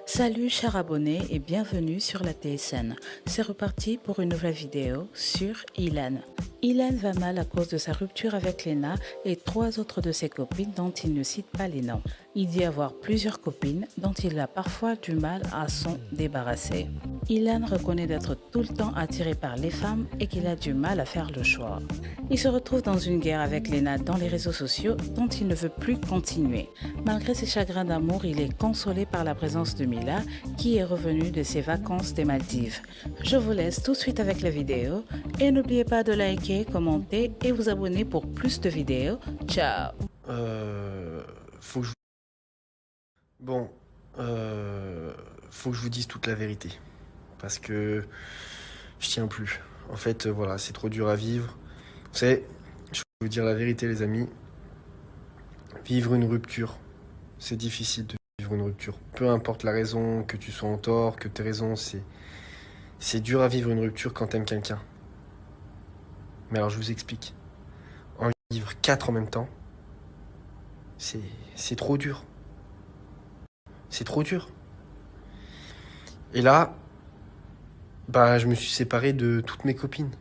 Salut chers abonnés et bienvenue sur la TSN. C'est reparti pour une nouvelle vidéo sur Ilan. Ilan va mal à cause de sa rupture avec Lena et 3 autres de ses copines dont il ne cite pas les noms. Il dit avoir plusieurs copines dont il a parfois du mal à s'en débarrasser. Ilan reconnaît d'être tout le temps attiré par les femmes et qu'il a du mal à faire le choix. Il se retrouve dans une guerre avec Lena dans les réseaux sociaux dont il ne veut plus continuer. Malgré ses chagrins d'amour, il est consolé par la présence de Mila qui est revenue de ses vacances des Maldives. Je vous laisse tout de suite avec la vidéo et n'oubliez pas de liker, commenter et vous abonner pour plus de vidéos. Ciao. Faut que je... Bon, faut que je vous dise toute la vérité. Parce que je tiens plus. En fait, voilà, c'est trop dur à vivre. Vous savez, je vais vous dire la vérité, les amis. Vivre une rupture, c'est difficile de vivre une rupture. Peu importe la raison, que tu sois en tort, que tu aies raison, c'est dur à vivre une rupture quand t'aimes quelqu'un. Mais alors, je vous explique. En vivre 4 en même temps, c'est trop dur. C'est trop dur. Et là, bah, je me suis séparé de toutes mes copines.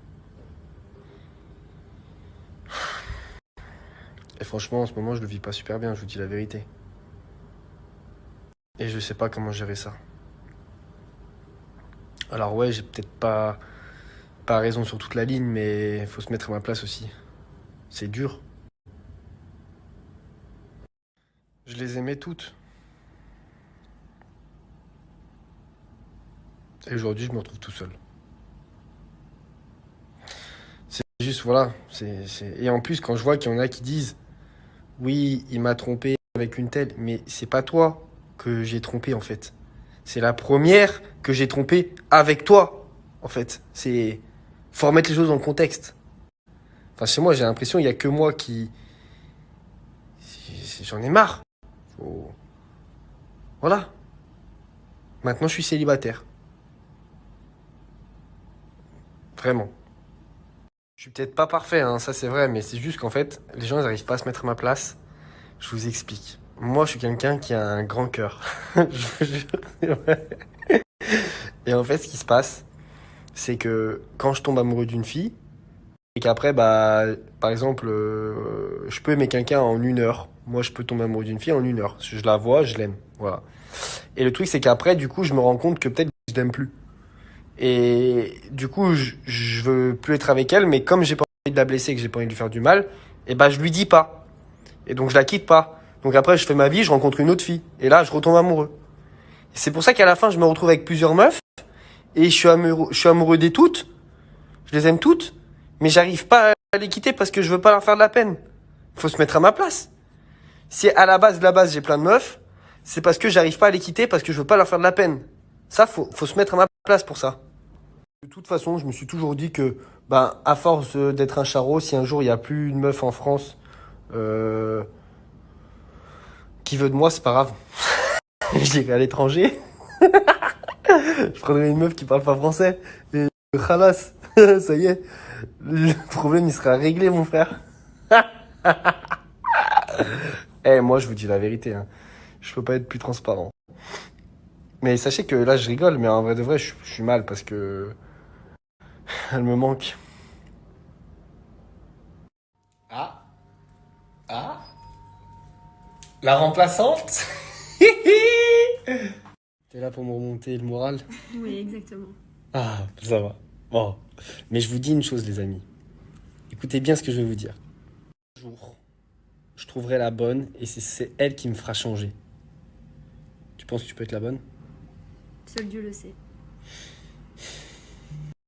Et franchement, en ce moment, je le vis pas super bien, je vous dis la vérité. Et je sais pas comment gérer ça. Alors ouais, j'ai peut-être pas raison sur toute la ligne, mais faut se mettre à ma place aussi. C'est dur. Je les aimais toutes. Et aujourd'hui, je me retrouve tout seul. C'est juste, voilà. Et en plus, quand je vois qu'il y en a qui disent oui, il m'a trompé avec une telle, mais c'est pas toi que j'ai trompé en fait. C'est la première que j'ai trompée avec toi, en fait. Faut remettre les choses dans le contexte. Enfin, chez moi, j'ai l'impression qu'il y a que moi qui... J'en ai marre. Faut- Voilà. Maintenant, je suis célibataire. Vraiment. Je suis peut-être pas parfait, hein, ça c'est vrai, mais c'est juste qu'en fait, les gens, ils n'arrivent pas à se mettre à ma place. Je vous explique. Moi, je suis quelqu'un qui a un grand cœur. Je vous jure, c'est vrai. Et en fait, ce qui se passe, c'est que quand je tombe amoureux d'une fille, et qu'après, bah, par exemple, je peux aimer quelqu'un en 1 heure. Moi, je peux tomber amoureux d'une fille en 1 heure. Je la vois, je l'aime. Voilà. Et le truc, c'est qu'après, du coup, je me rends compte que peut-être je l'aime plus. Et du coup, je veux plus être avec elle, mais comme j'ai pas envie de la blesser, que j'ai pas envie de lui faire du mal, et bah, je lui dis pas. Et donc, je la quitte pas. Donc après, je fais ma vie, je rencontre une autre fille. Et là, je retombe amoureux. Et c'est pour ça qu'à la fin, je me retrouve avec plusieurs meufs. Et je suis amoureux des toutes. Je les aime toutes. Mais j'arrive pas à les quitter parce que je veux pas leur faire de la peine. Faut se mettre à ma place. Si à la base de la base, j'ai plein de meufs, c'est parce que j'arrive pas à les quitter parce que je veux pas leur faire de la peine. Ça, faut se mettre à ma place pour ça. De toute façon, je me suis toujours dit que, ben, à force d'être un charreau, si un jour il y a plus une meuf en France euh, qui veut de moi, c'est pas grave. J'irai à l'étranger. Je prendrai une meuf qui parle pas français. Et khalas, ça y est. Le problème, il sera réglé, mon frère. Eh, moi, je vous dis la vérité, hein. Je peux pas être plus transparent. Mais sachez que là, je rigole, mais en vrai de vrai, je suis mal parce que elle me manque. Ah, ah, la remplaçante. T'es là pour me remonter le moral? Oui, exactement. Ah, ça va. Bon. Mais je vous dis une chose, les amis. Écoutez bien ce que je vais vous dire. Un jour, je trouverai la bonne et c'est elle qui me fera changer. Tu penses que tu peux être la bonne? Seul Dieu le sait.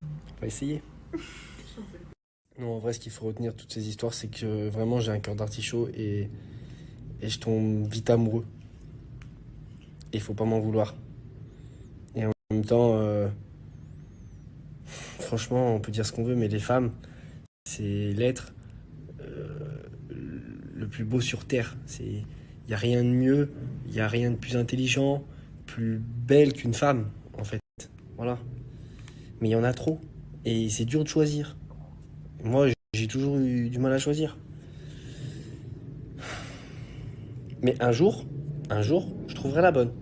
On va essayer. Non, en vrai, ce qu'il faut retenir de toutes ces histoires, c'est que vraiment, j'ai un cœur d'artichaut et je tombe vite amoureux. Et il faut pas m'en vouloir. Et en même temps, franchement, on peut dire ce qu'on veut, mais les femmes, c'est l'être le plus beau sur Terre. Il n'y a rien de mieux, il n'y a rien de plus intelligent, plus belle qu'une femme, en fait. Voilà. Mais il y en a trop. Et c'est dur de choisir. Moi, j'ai toujours eu du mal à choisir. Mais un jour, je trouverai la bonne.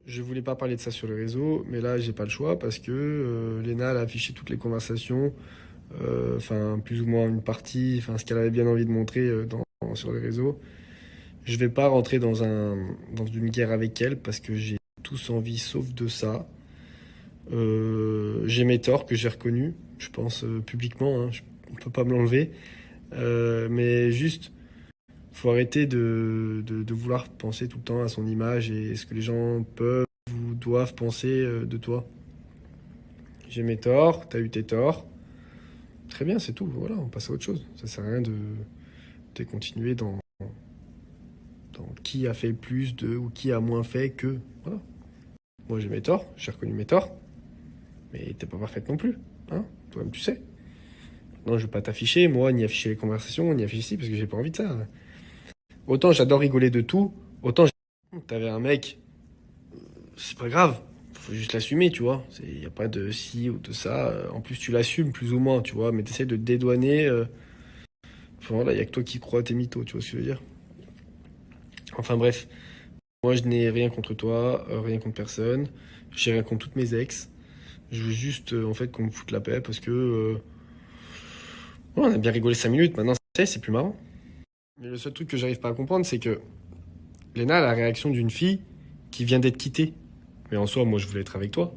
Je voulais pas parler de ça sur les réseaux, mais là, j'ai pas le choix parce que Léna, elle a affiché toutes les conversations, enfin, plus ou moins une partie, enfin, ce qu'elle avait bien envie de montrer sur les réseaux. Je vais pas rentrer dans une guerre avec elle parce que j'ai tous envie sauf de ça. J'ai mes torts que j'ai reconnus, je pense publiquement, hein, on peut pas me l'enlever. Mais juste, faut arrêter de vouloir penser tout le temps à son image et ce que les gens peuvent ou doivent penser de toi. J'ai mes torts, t'as eu tes torts. Très bien, c'est tout. Voilà, on passe à autre chose. Ça sert à rien de continuer dans qui a fait plus de ou qui a moins fait que. Voilà. Moi, j'ai mes torts, j'ai reconnu mes torts. Mais t'es pas parfaite non plus. Hein, toi-même, tu sais. Non, je vais pas t'afficher, moi, ni afficher les conversations, ni afficher ici, parce que j'ai pas envie de ça. Autant j'adore rigoler de tout, autant t'avais un mec, c'est pas grave, faut juste l'assumer, tu vois. Il y a pas de ci ou de ça. En plus, tu l'assumes plus ou moins, tu vois, mais t'essaies de te dédouaner. Enfin, voilà, il y a que toi qui crois à tes mythos, tu vois ce que je veux dire. Enfin bref, moi je n'ai rien contre toi, rien contre personne. J'ai rien contre toutes mes ex. Je veux juste en fait qu'on me foute la paix parce que ouais, on a bien rigolé 5 minutes, maintenant c'est plus marrant. Mais le seul truc que j'arrive pas à comprendre, c'est que Léna a la réaction d'une fille qui vient d'être quittée. Mais en soi, moi je voulais être avec toi.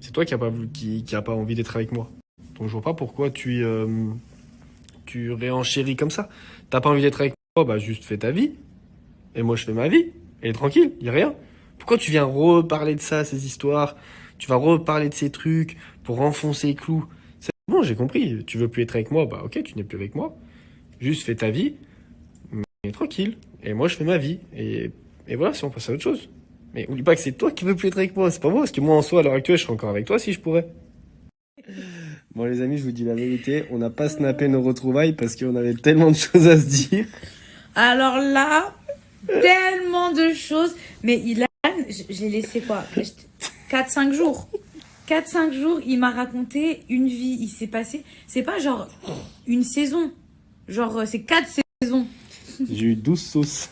C'est toi qui a pas voulu, qui a pas envie d'être avec moi. Donc je vois pas pourquoi tu réenchéris comme ça. T'as pas envie d'être avec moi, bah juste fais ta vie. Et moi je fais ma vie. Et tranquille, y a rien. Pourquoi tu viens reparler de ça, ces histoires? Tu vas reparler de ces trucs pour enfoncer les clous. C'est bon, j'ai compris. Tu veux plus être avec moi, bah ok, tu n'es plus avec moi. Juste fais ta vie, mais tranquille. Et moi je fais ma vie. Et voilà, si on passe à autre chose. Mais oublie pas que c'est toi qui veux plus être avec moi, c'est pas moi. Parce que moi en soi, à l'heure actuelle, je serais encore avec toi si je pourrais. Bon les amis, je vous dis la vérité, on n'a pas snappé nos retrouvailles parce qu'on avait tellement de choses à se dire. Alors là, tellement de choses. Mais Ilan, je l'ai laissé quoi 4-5 jours. 4-5 jours, il m'a raconté une vie. Il s'est passé. C'est pas genre une saison. Genre, c'est 4 saisons. J'ai eu 12 sauces.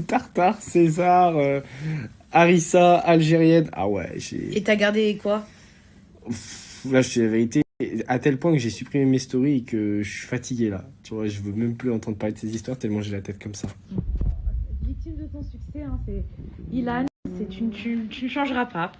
Tartare, César, harissa, algérienne. Ah ouais, Et t'as gardé quoi? Là, je te dis la vérité, à tel point que j'ai supprimé mes stories et que je suis fatigué là. Tu vois, je veux même plus entendre parler de ces histoires tellement j'ai la tête comme ça. Victime de ton succès, hein, c'est Ilan. Tu ne changeras pas.